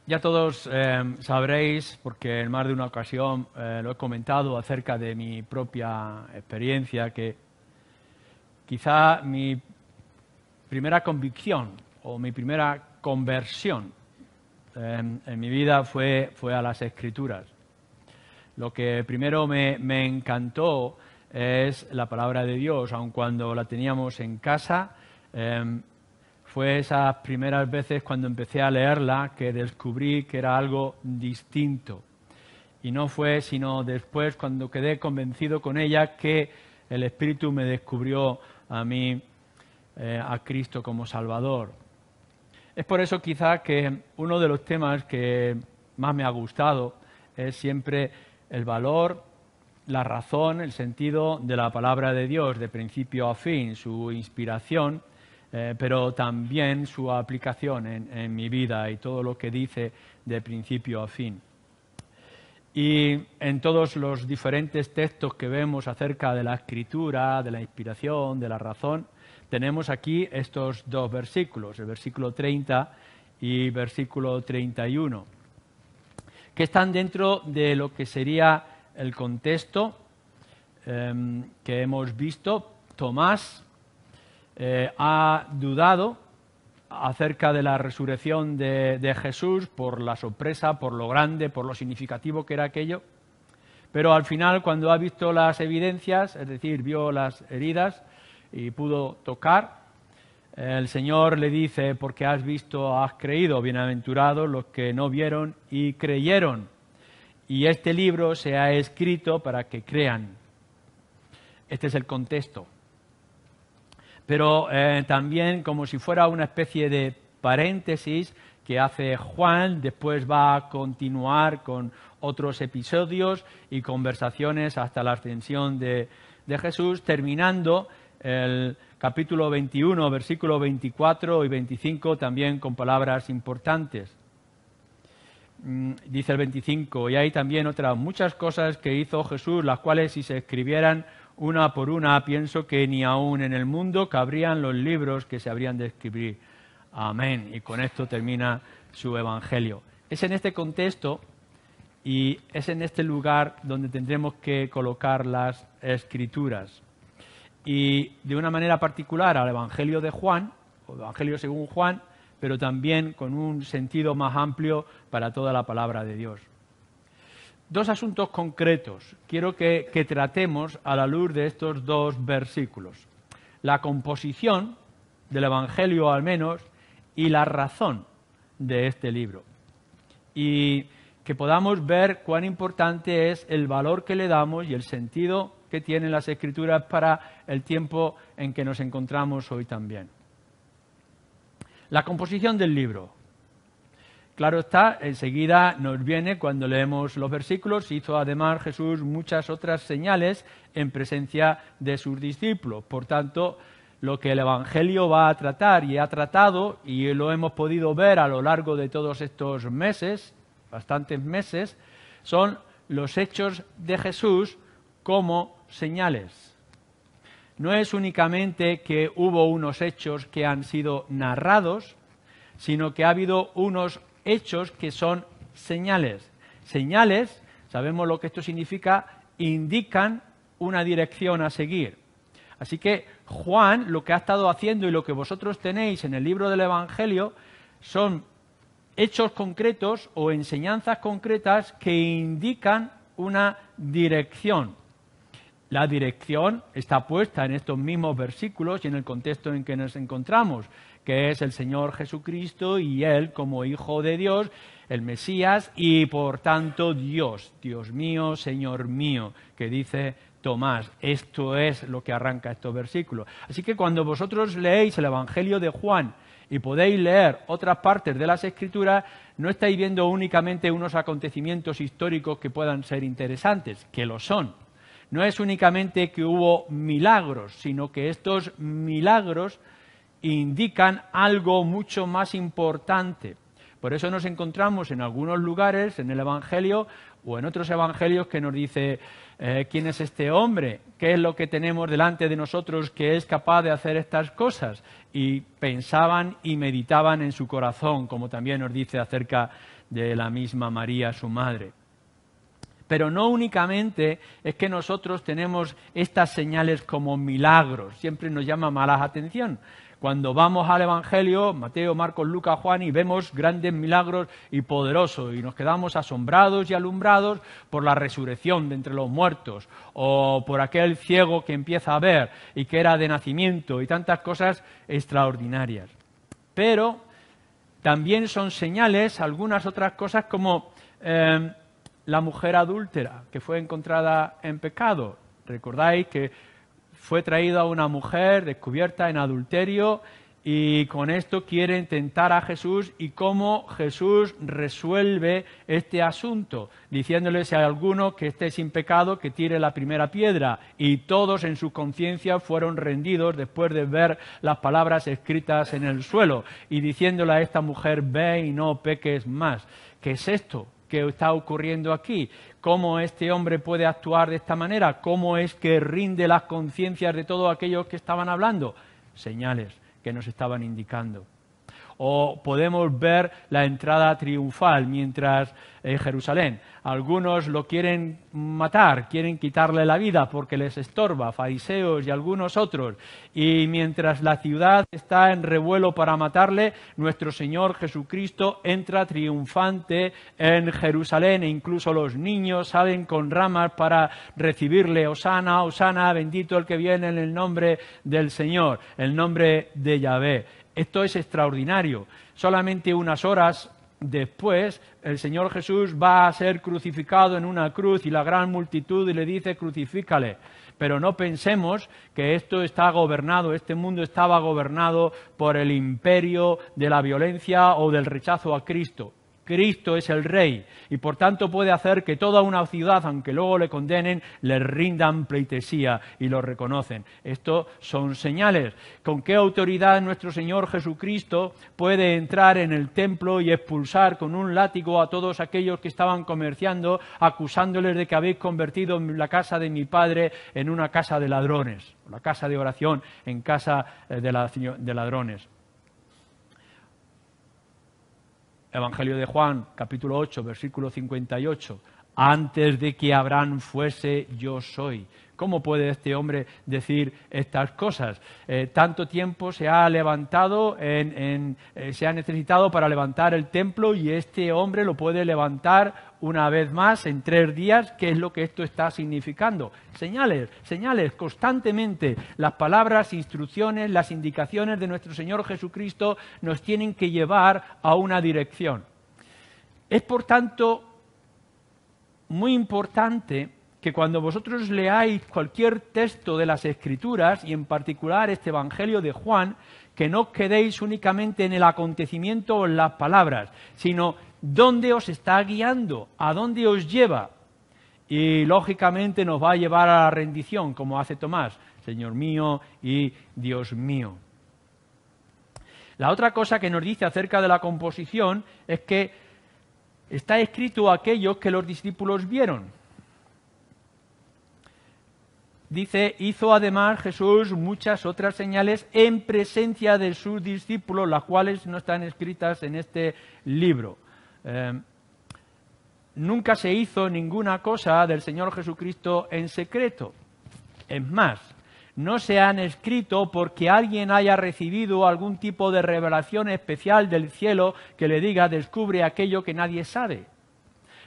Ya todos sabréis, porque en más de una ocasión lo he comentado acerca de mi propia experiencia, que quizá mi primera convicción o mi primera conversión en mi vida fue a las Escrituras. Lo que primero me encantó es la palabra de Dios, aun cuando la teníamos en casa. Fue esas primeras veces cuando empecé a leerla que descubrí que era algo distinto. Y no fue sino después, cuando quedé convencido con ella, que el Espíritu me descubrió a mí, a Cristo como Salvador. Es por eso quizá que uno de los temas que más me ha gustado es siempre el valor, la razón, el sentido de la palabra de Dios, de principio a fin, su inspiración, pero también su aplicación en mi vida y todo lo que dice de principio a fin. Y en todos los diferentes textos que vemos acerca de la Escritura, de la inspiración, de la razón, tenemos aquí estos dos versículos, el versículo 30 y versículo 31, que están dentro de lo que sería el contexto que hemos visto. Tomás ha dudado acerca de la resurrección de Jesús por la sorpresa, por lo grande, por lo significativo que era aquello, pero al final, cuando ha visto las evidencias, es decir, vio las heridas y pudo tocar, el Señor le dice: porque has visto, has creído, bienaventurados los que no vieron y creyeron. Y este libro se ha escrito para que crean. Este es el contexto. Pero también, como si fuera una especie de paréntesis que hace Juan, después va a continuar con otros episodios y conversaciones hasta la ascensión de Jesús, terminando el capítulo 21, versículo 24 y 25, también con palabras importantes. Dice el 25: y hay también otras muchas cosas que hizo Jesús, las cuales, si se escribieran una por una, pienso que ni aún en el mundo cabrían los libros que se habrían de escribir. Amén. Y con esto termina su evangelio. Es en este contexto y es en este lugar donde tendremos que colocar las Escrituras. Y de una manera particular al Evangelio de Juan, o Evangelio según Juan, pero también con un sentido más amplio para toda la palabra de Dios. Dos asuntos concretos quiero que tratemos a la luz de estos dos versículos: la composición del Evangelio, al menos, y la razón de este libro. Y que podamos ver cuán importante es el valor que le damos y el sentido que tienen las Escrituras para el tiempo en que nos encontramos hoy también. La composición del libro. Claro está, enseguida nos viene cuando leemos los versículos: hizo además Jesús muchas otras señales en presencia de sus discípulos. Por tanto, lo que el Evangelio va a tratar y ha tratado, y lo hemos podido ver a lo largo de todos estos meses, bastantes meses, son los hechos de Jesús como señales. No es únicamente que hubo unos hechos que han sido narrados, sino que ha habido unos hechos que son señales. Señales, sabemos lo que esto significa, indican una dirección a seguir. Así que Juan lo que ha estado haciendo y lo que vosotros tenéis en el libro del Evangelio son hechos concretos o enseñanzas concretas que indican una dirección. La dirección está puesta en estos mismos versículos y en el contexto en que nos encontramos, que es el Señor Jesucristo y Él como Hijo de Dios, el Mesías y por tanto Dios. Dios mío, Señor mío, que dice Tomás. Esto es lo que arranca estos versículos. Así que cuando vosotros leéis el Evangelio de Juan y podéis leer otras partes de las Escrituras, no estáis viendo únicamente unos acontecimientos históricos que puedan ser interesantes, que lo son. No es únicamente que hubo milagros, sino que estos milagros indican algo mucho más importante, Por eso nos encontramos en algunos lugares, en el Evangelio o en otros evangelios, que nos dice quién es este hombre, qué es lo que tenemos delante de nosotros que es capaz de hacer estas cosas. Y pensaban y meditaban en su corazón, como también nos dice acerca de la misma María, su madre. Pero no únicamente es que nosotros tenemos estas señales como milagros, siempre nos llama más la atención. Cuando vamos al Evangelio, Mateo, Marcos, Lucas, Juan, y vemos grandes milagros y poderosos, y nos quedamos asombrados y alumbrados por la resurrección de entre los muertos, o por aquel ciego que empieza a ver y que era de nacimiento, y tantas cosas extraordinarias. Pero también son señales algunas otras cosas como la mujer adúltera que fue encontrada en pecado. Recordáis que fue traída una mujer descubierta en adulterio y con esto quieren tentar a Jesús, y cómo Jesús resuelve este asunto, diciéndole: si hay alguno que esté sin pecado, que tire la primera piedra. Y todos en su conciencia fueron rendidos después de ver las palabras escritas en el suelo, y diciéndole a esta mujer: ve y no peques más. ¿Qué es esto que está ocurriendo aquí? ¿Cómo este hombre puede actuar de esta manera? ¿Cómo es que rinde las conciencias de todos aquellos que estaban hablando? Señales que nos estaban indicando. O podemos ver la entrada triunfal mientras Jerusalén. Algunos lo quieren matar, quieren quitarle la vida porque les estorba, fariseos y algunos otros. Y mientras la ciudad está en revuelo para matarle, nuestro Señor Jesucristo entra triunfante en Jerusalén, e incluso los niños salen con ramas para recibirle: Hosana, Hosana, bendito el que viene en el nombre del Señor, el nombre de Yahvé. Esto es extraordinario. Solamente unas horas después, el Señor Jesús va a ser crucificado en una cruz, y la gran multitud le dice: crucifícale. Pero no pensemos que esto está gobernado, este mundo estaba gobernado por el imperio de la violencia o del rechazo a Cristo. Cristo es el Rey, y por tanto puede hacer que toda una ciudad, aunque luego le condenen, le rindan pleitesía y lo reconocen. Esto son señales. ¿Con qué autoridad nuestro Señor Jesucristo puede entrar en el templo y expulsar con un látigo a todos aquellos que estaban comerciando, acusándoles de que habéis convertido la casa de mi Padre en una casa de ladrones, la casa de oración en casa de ladrones? Evangelio de Juan, capítulo 8, versículo 58. Antes de que Abraham fuese, yo soy. ¿Cómo puede este hombre decir estas cosas? Tanto tiempo se ha levantado, se ha necesitado para levantar el templo, y este hombre lo puede levantar una vez más en 3 días. ¿Qué es lo que esto está significando? Señales, señales, constantemente. Las palabras, instrucciones, las indicaciones de nuestro Señor Jesucristo nos tienen que llevar a una dirección. Es, por tanto, muy importante que cuando vosotros leáis cualquier texto de las Escrituras, y en particular este Evangelio de Juan, que no quedéis únicamente en el acontecimiento o en las palabras, sino dónde os está guiando, a dónde os lleva. Y lógicamente nos va a llevar a la rendición, como hace Tomás: Señor mío y Dios mío. La otra cosa que nos dice acerca de la composición es que está escrito aquello que los discípulos vieron. Dice: hizo además Jesús muchas otras señales en presencia de sus discípulos, las cuales no están escritas en este libro. Nunca se hizo ninguna cosa del Señor Jesucristo en secreto. Es más, no se han escrito porque alguien haya recibido algún tipo de revelación especial del cielo que le diga: descubre aquello que nadie sabe.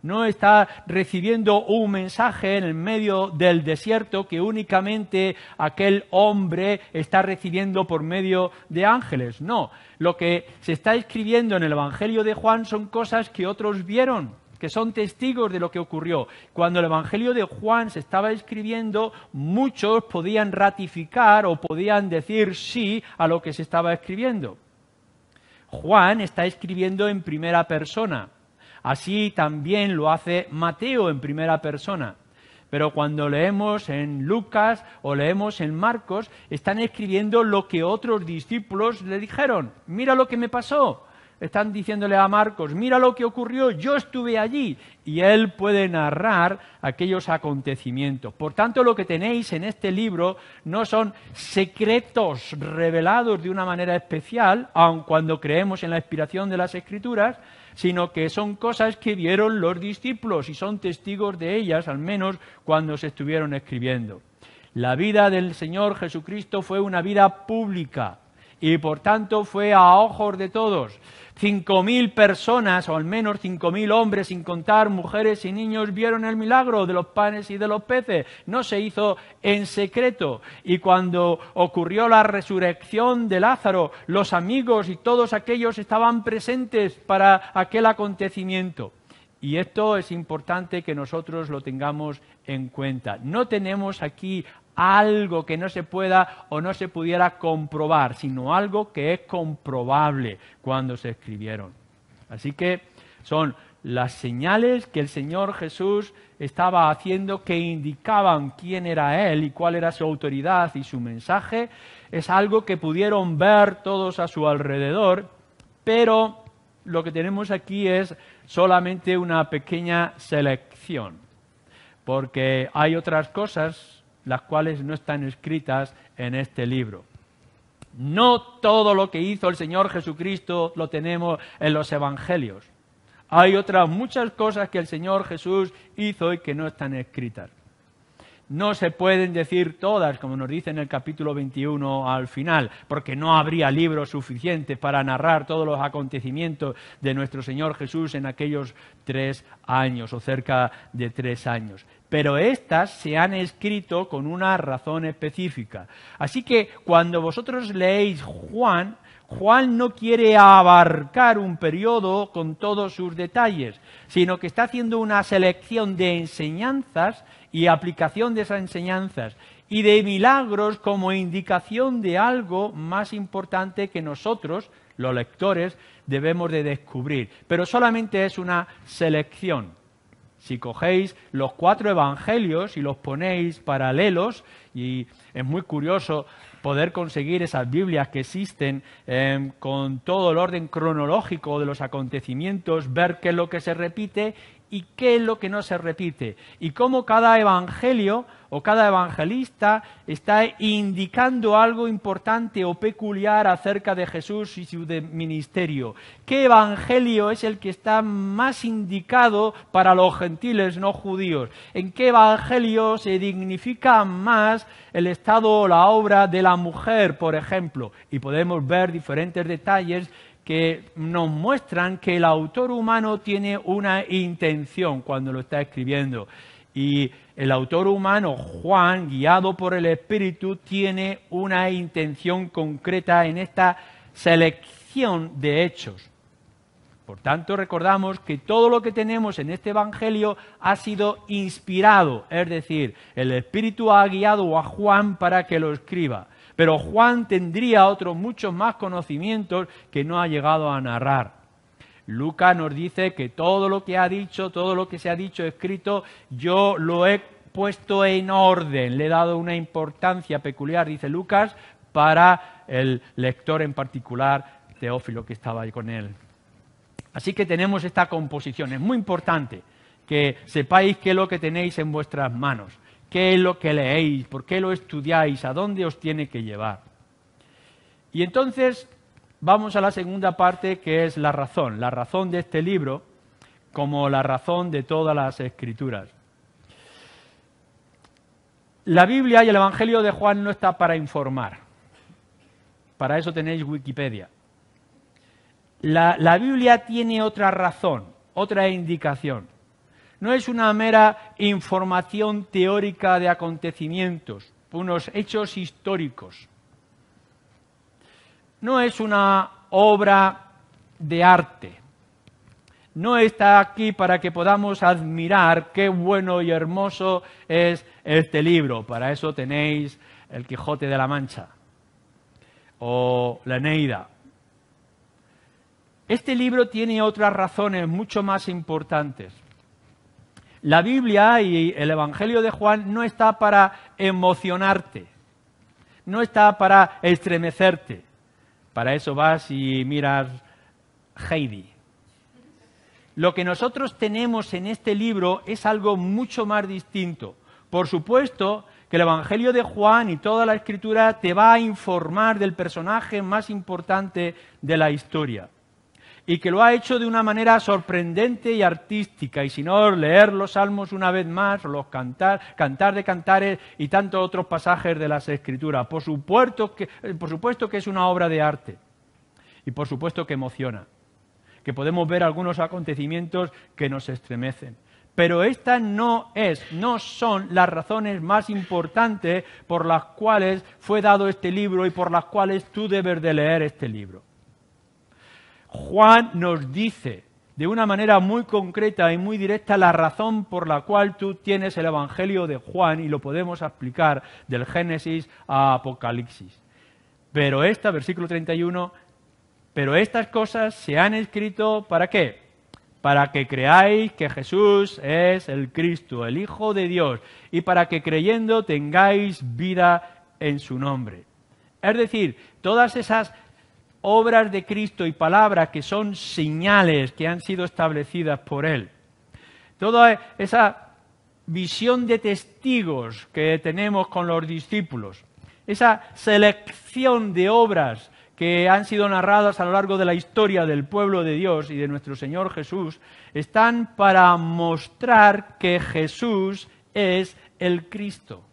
No está recibiendo un mensaje en el medio del desierto que únicamente aquel hombre está recibiendo por medio de ángeles. No, lo que se está escribiendo en el Evangelio de Juan son cosas que otros vieron, que son testigos de lo que ocurrió. Cuando el Evangelio de Juan se estaba escribiendo, muchos podían ratificar o podían decir sí a lo que se estaba escribiendo. Juan está escribiendo en primera persona. Así también lo hace Mateo en primera persona. Pero cuando leemos en Lucas o leemos en Marcos, están escribiendo lo que otros discípulos le dijeron. Mira lo que me pasó. están diciéndole a Marcos, mira lo que ocurrió, yo estuve allí. Y él puede narrar aquellos acontecimientos. Por tanto, lo que tenéis en este libro no son secretos revelados de una manera especial, aun cuando creemos en la inspiración de las Escrituras, sino que son cosas que vieron los discípulos y son testigos de ellas, al menos cuando se estuvieron escribiendo. La vida del Señor Jesucristo fue una vida pública y por tanto fue a ojos de todos. 5.000 personas, o al menos 5.000 hombres, sin contar mujeres y niños, vieron el milagro de los panes y de los peces. No se hizo en secreto. Y cuando ocurrió la resurrección de Lázaro, los amigos y todos aquellos estaban presentes para aquel acontecimiento. Y esto es importante que nosotros lo tengamos en cuenta. No tenemos aquí algo que no se pueda o no se pudiera comprobar, sino algo que es comprobable cuando se escribieron. Así que son las señales que el Señor Jesús estaba haciendo que indicaban quién era Él y cuál era su autoridad y su mensaje. Es algo que pudieron ver todos a su alrededor, pero lo que tenemos aquí es solamente una pequeña selección, porque hay otras cosas las cuales no están escritas en este libro. No todo lo que hizo el Señor Jesucristo lo tenemos en los Evangelios. Hay otras muchas cosas que el Señor Jesús hizo y que no están escritas. No se pueden decir todas, como nos dice en el capítulo 21 al final, porque no habría libros suficientes para narrar todos los acontecimientos de nuestro Señor Jesús en aquellos 3 años o cerca de 3 años. Pero estas se han escrito con una razón específica. Así que cuando vosotros leéis Juan no quiere abarcar un periodo con todos sus detalles, sino que está haciendo una selección de enseñanzas y aplicación de esas enseñanzas y de milagros como indicación de algo más importante que nosotros, los lectores, debemos de descubrir. Pero solamente es una selección. Si cogéis los 4 evangelios y los ponéis paralelos, y es muy curioso poder conseguir esas Biblias que existen con todo el orden cronológico de los acontecimientos, ver qué es lo que se repite y qué es lo que no se repite, y cómo cada evangelio o cada evangelista está indicando algo importante o peculiar acerca de Jesús y su ministerio. ¿Qué evangelio es el que está más indicado para los gentiles no judíos? ¿En qué evangelio se dignifica más el estado o la obra de la mujer, por ejemplo? Y podemos ver diferentes detalles que nos muestran que el autor humano tiene una intención cuando lo está escribiendo. Y el autor humano, Juan, guiado por el Espíritu, tiene una intención concreta en esta selección de hechos. Por tanto, recordamos que todo lo que tenemos en este Evangelio ha sido inspirado, es decir, el Espíritu ha guiado a Juan para que lo escriba. Pero Juan tendría otros muchos más conocimientos que no ha llegado a narrar. Lucas nos dice que todo lo que ha dicho, todo lo que se ha dicho escrito, yo lo he puesto en orden, le he dado una importancia peculiar, dice Lucas, para el lector en particular, Teófilo, que estaba ahí con él. Así que tenemos esta composición. Es muy importante que sepáis qué es lo que tenéis en vuestras manos. ¿Qué es lo que leéis? ¿Por qué lo estudiáis? ¿A dónde os tiene que llevar? Y entonces vamos a la segunda parte, que es la razón de este libro, como la razón de todas las Escrituras. La Biblia y el Evangelio de Juan no está para informar. Para eso tenéis Wikipedia. La Biblia tiene otra razón, otra indicación. No es una mera información teórica de acontecimientos, unos hechos históricos. No es una obra de arte. No está aquí para que podamos admirar qué bueno y hermoso es este libro. Para eso tenéis El Quijote de la Mancha o la Eneida. Este libro tiene otras razones mucho más importantes. La Biblia y el Evangelio de Juan no está para emocionarte, no está para estremecerte. Para eso vas y miras Heidi. Lo que nosotros tenemos en este libro es algo mucho más distinto. Por supuesto que el Evangelio de Juan y toda la Escritura te va a informar del personaje más importante de la historia. Y que lo ha hecho de una manera sorprendente y artística. Y si no, leer los Salmos una vez más, o los Cantar de Cantares y tantos otros pasajes de las Escrituras. Por supuesto que es una obra de arte. Y por supuesto que emociona. Que podemos ver algunos acontecimientos que nos estremecen. Pero estas no son las razones más importantes por las cuales fue dado este libro y por las cuales tú debes de leer este libro. Juan nos dice de una manera muy concreta y muy directa la razón por la cual tú tienes el Evangelio de Juan y lo podemos aplicar del Génesis a Apocalipsis. Pero versículo 31, pero estas cosas se han escrito ¿para qué? Para que creáis que Jesús es el Cristo, el Hijo de Dios, y para que creyendo tengáis vida en su nombre. Es decir, todas esas obras de Cristo y palabras que son señales que han sido establecidas por Él. Toda esa visión de testigos que tenemos con los discípulos, esa selección de obras que han sido narradas a lo largo de la historia del pueblo de Dios y de nuestro Señor Jesús, están para mostrar que Jesús es el Cristo.